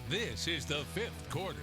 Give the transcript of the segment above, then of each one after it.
This is the fifth quarter.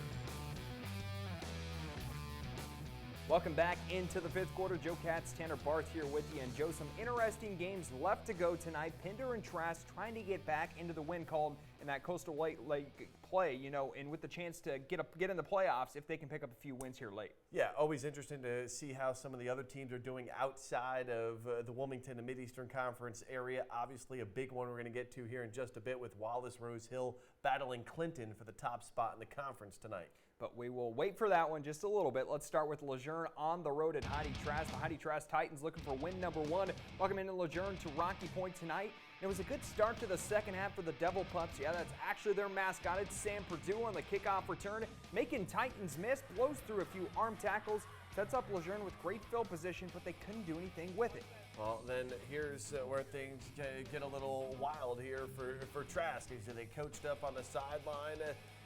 Welcome back into the fifth quarter. Joe Katz, Tanner Barth here with you. And Joe, some interesting games left to go tonight. Pender and Trask trying to get back into the win column in that Coastal Lake play, and with the chance to get in the playoffs if they can pick up a few wins here late. Yeah, always interesting to see how some of the other teams are doing outside of the Wilmington and Mid-Eastern Conference area. Obviously, a big one we're going to get to here in just a bit with Wallace Rose Hill battling Clinton for the top spot in the conference tonight. But we will wait for that one just a little bit. Let's start with Luzerne on the road at Heidi-Trask. The Heidi-Trask Titans looking for win number one. Welcome into Luzerne to Rocky Point tonight. It was a good start to the second half for the Devil Pups. Yeah, that's actually their mascot. It's Sam Perdue on the kickoff return, making Titans miss, blows through a few arm tackles, sets up Luzerne with great field position, but they couldn't do anything with it. Well, then here's where things get a little wild here for Trask. So they coached up on the sideline.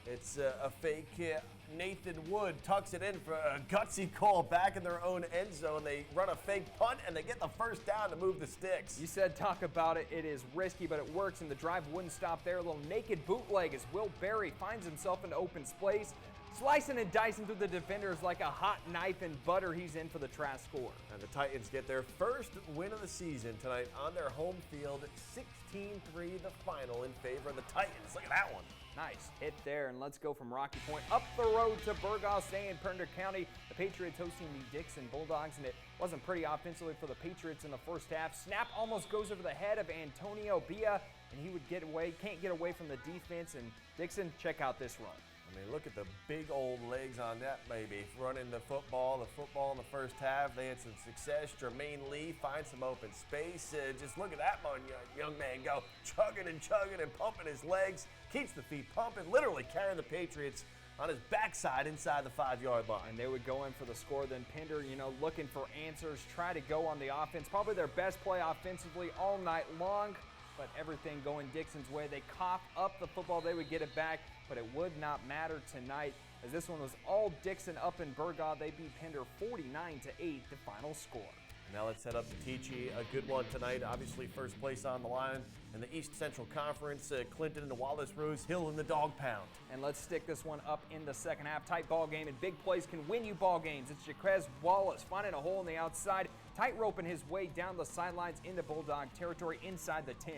It's a fake. Nathan Wood tucks it in for a gutsy call back in their own end zone. They run a fake punt, and they get the first down to move the sticks. You said talk about it. It is risky, but it works, and the drive wouldn't stop there. A little naked bootleg as Will Berry finds himself in open space. Slicing and dicing through the defenders like a hot knife in butter. He's in for the Trask score. And the Titans get their first win of the season tonight on their home field. 16-3 the final in favor of the Titans. Look at that one. Nice hit there, and let's go from Rocky Point up the road to Burgos Day in Pender County. The Patriots hosting the Dixon Bulldogs, and it wasn't pretty offensively for the Patriots in the first half. Snap almost goes over the head of Antonio Bia, and he would can't get away from the defense, and Dixon, check out this run. I mean, look at the big old legs on that baby. Running the football in the first half. They had some success. Jermaine Lee finds some open space. Just look at that one, young man go chugging and pumping his legs. Keeps the feet pumping, literally carrying the Patriots on his backside inside the 5-yard line. And they would go in for the score. Then Pender, looking for answers, try to go on the offense. Probably their best play offensively all night long. But everything going Dixon's way. They cough up the football. They would get it back, but it would not matter tonight as this one was all Dixon up in Burgos. They beat Pender 49-8, the final score. Now let's head up to Teachie. A good one tonight. Obviously, first place on the line in the East Central Conference. Clinton and Wallace Rose Hill in the dog pound. And let's stick this one up in the second half. Tight ball game, and big plays can win you ball games. It's Jaquez Wallace finding a hole on the outside, tight roping his way down the sidelines into Bulldog territory inside the 10.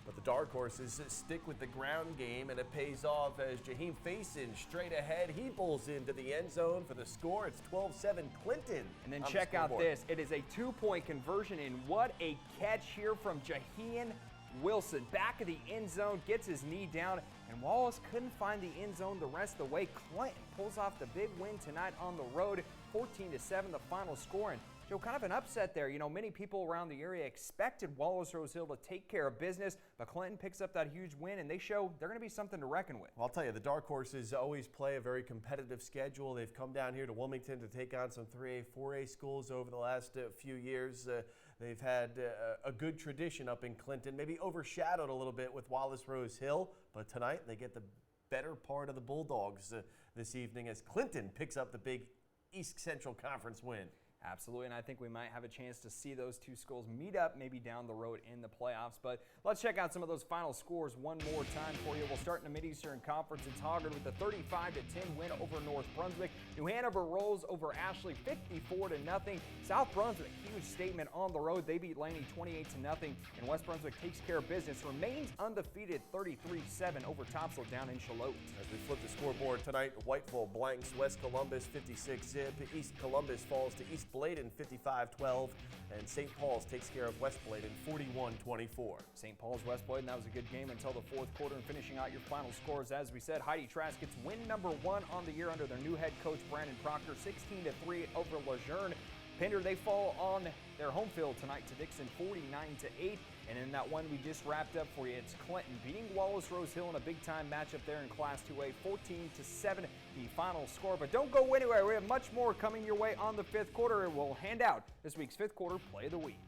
But the Dark Horses stick with the ground game, and it pays off as Jaheim Faison straight ahead. He bowls into the end zone for the score. It's 12-7 Clinton. And then check out this. It is a 2-point conversion, and what a catch here from Jaheim Wilson. Back of the end zone, gets his knee down, and Wallace couldn't find the end zone the rest of the way. Clinton pulls off the big win tonight on the road, 14-7 the final score. And Joe, kind of an upset there. Many people around the area expected Wallace Rose Hill to take care of business, but Clinton picks up that huge win, and they show they're going to be something to reckon with. Well, I'll tell you, the Dark Horses always play a very competitive schedule. They've come down here to Wilmington to take on some 3A, 4A schools over the last few years. They've had a good tradition up in Clinton, maybe overshadowed a little bit with Wallace Rose Hill, but tonight they get the better part of the Bulldogs this evening as Clinton picks up the big East Central Conference win. Absolutely, and I think we might have a chance to see those two schools meet up maybe down the road in the playoffs. But let's check out some of those final scores one more time for you. We'll start in the Mid-Eastern Conference. It's Hoggard with a 35-10 win over North Brunswick. New Hanover rolls over Ashley 54-0. South Brunswick, huge statement on the road. They beat Laney 28-0, and West Brunswick takes care of business, remains undefeated 33-7 over Topsail down in Charlotte. As we flip the scoreboard tonight, Whiteville blanks West Columbus 56-zip. East Columbus falls to East Bladen 55-12, and St. Paul's takes care of West Bladen 41-24. St. Paul's West Bladen, that was a good game until the fourth quarter. And finishing out your final scores, as we said, Heidi-Trask gets win number one on the year under their new head coach Brandon Proctor, 16-3 over Luzerne. Pender, they fall on their home field tonight to Dixon 49-8. And in that one we just wrapped up for you, it's Clinton beating Wallace Rose Hill in a big-time matchup there in Class 2A, 14-7 the final score. But don't go anywhere. We have much more coming your way on the fifth quarter, and we'll hand out this week's fifth quarter play of the week.